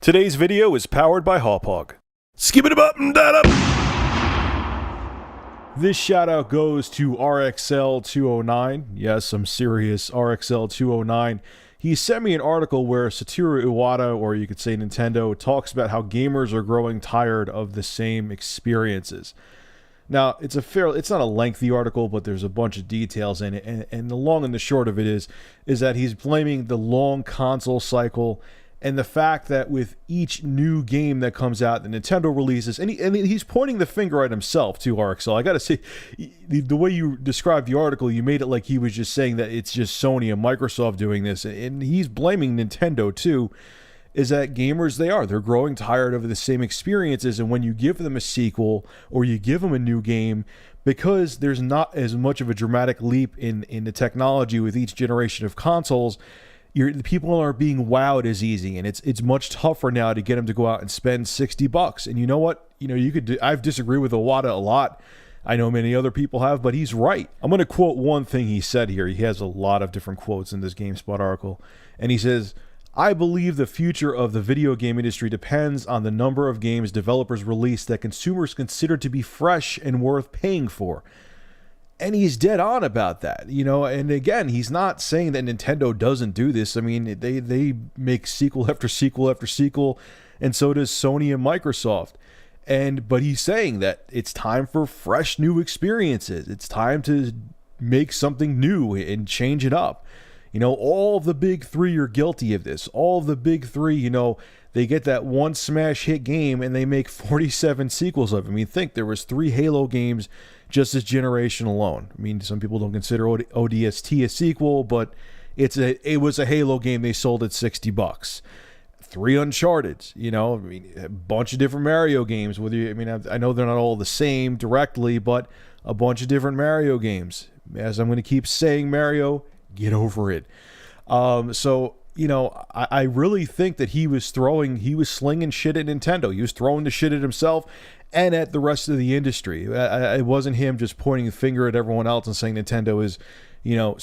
Today's video is powered by Hauppauge. Skip it up and that up. This shout out goes to RXL 209. Yes, I'm serious. RXL 209. He sent me an article where Satoru Iwata, or you could say Nintendo, talks about how gamers are growing tired of the same experiences. Now, it's not a lengthy article, but there's a bunch of details in it. And the long and the short of it is that he's blaming the long console cycle and the fact that with each new game that comes out, the Nintendo releases, and he's pointing the finger at himself too, RXL. I gotta say, the way you described the article, you made it like he was just saying that it's just Sony and Microsoft doing this, and he's blaming Nintendo too. Is that gamers, they're growing tired of the same experiences, and when you give them a sequel or you give them a new game, because there's not as much of a dramatic leap in the technology with each generation of consoles, the people aren't being wowed as easy, and it's much tougher now to get them to go out and spend $60. And you know what? I've disagreed with Iwata a lot. I know many other people have, but he's right. I'm going to quote one thing he said here. He has a lot of different quotes in this GameSpot article, and he says, "I believe the future of the video game industry depends on the number of games developers release that consumers consider to be fresh and worth paying for." And he's dead on about that, and again, he's not saying that Nintendo doesn't do this. I mean, they make sequel after sequel after sequel, and so does Sony and Microsoft. But he's saying that it's time for fresh new experiences. It's time to make something new and change it up. All of the big three are guilty of this. All of the big three, they get that one smash hit game and they make 47 sequels of it. I mean, think there was 3 Halo games just this generation alone. I mean, some people don't consider ODST a sequel, but it was a Halo game they sold at $60. 3 Uncharted, a bunch of different Mario games. I know they're not all the same directly, but a bunch of different Mario games. As I'm going to keep saying, Mario, get over it. I really think that he was slinging shit at Nintendo. He was throwing the shit at himself and at the rest of the industry. It wasn't him just pointing the finger at everyone else and saying Nintendo is,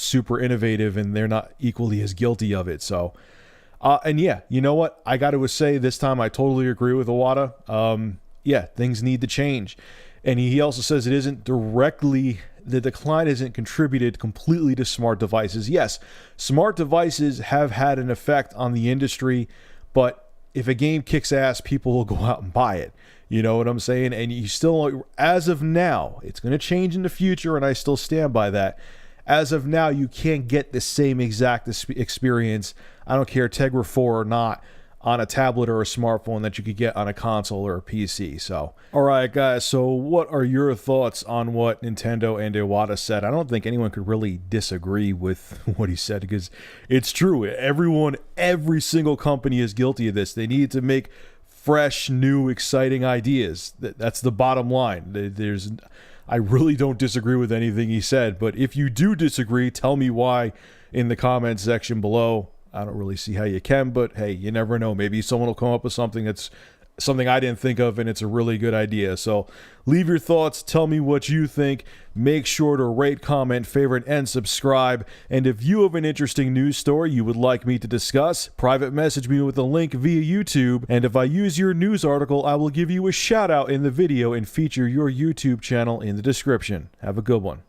super innovative and they're not equally as guilty of it. So, you know what? I got to say this time I totally agree with Iwata. Things need to change. And he also says the decline isn't contributed completely to smart devices. Yes, smart devices have had an effect on the industry, but if a game kicks ass, people will go out and buy it. You know what I'm saying? And you still, as of now, it's going to change in the future, and I still stand by that. As of now, you can't get the same exact experience, I don't care Tegra 4 or not, on a tablet or a smartphone that you could get on a console or a PC. So, all right, guys. So, what are your thoughts on what Nintendo and Iwata said? I don't think anyone could really disagree with what he said because it's true. Every single company is guilty of this. They need to make fresh, new, exciting ideas. That's the bottom line. I really don't disagree with anything he said, but if you do disagree, tell me why in the comments section below. I don't really see how you can, but hey, you never know. Maybe someone will come up with something that's something I didn't think of, and it's a really good idea. So leave your thoughts. Tell me what you think. Make sure to rate, comment, favorite, and subscribe. And if you have an interesting news story you would like me to discuss, private message me with a link via YouTube. And if I use your news article, I will give you a shout out in the video and feature your YouTube channel in the description. Have a good one.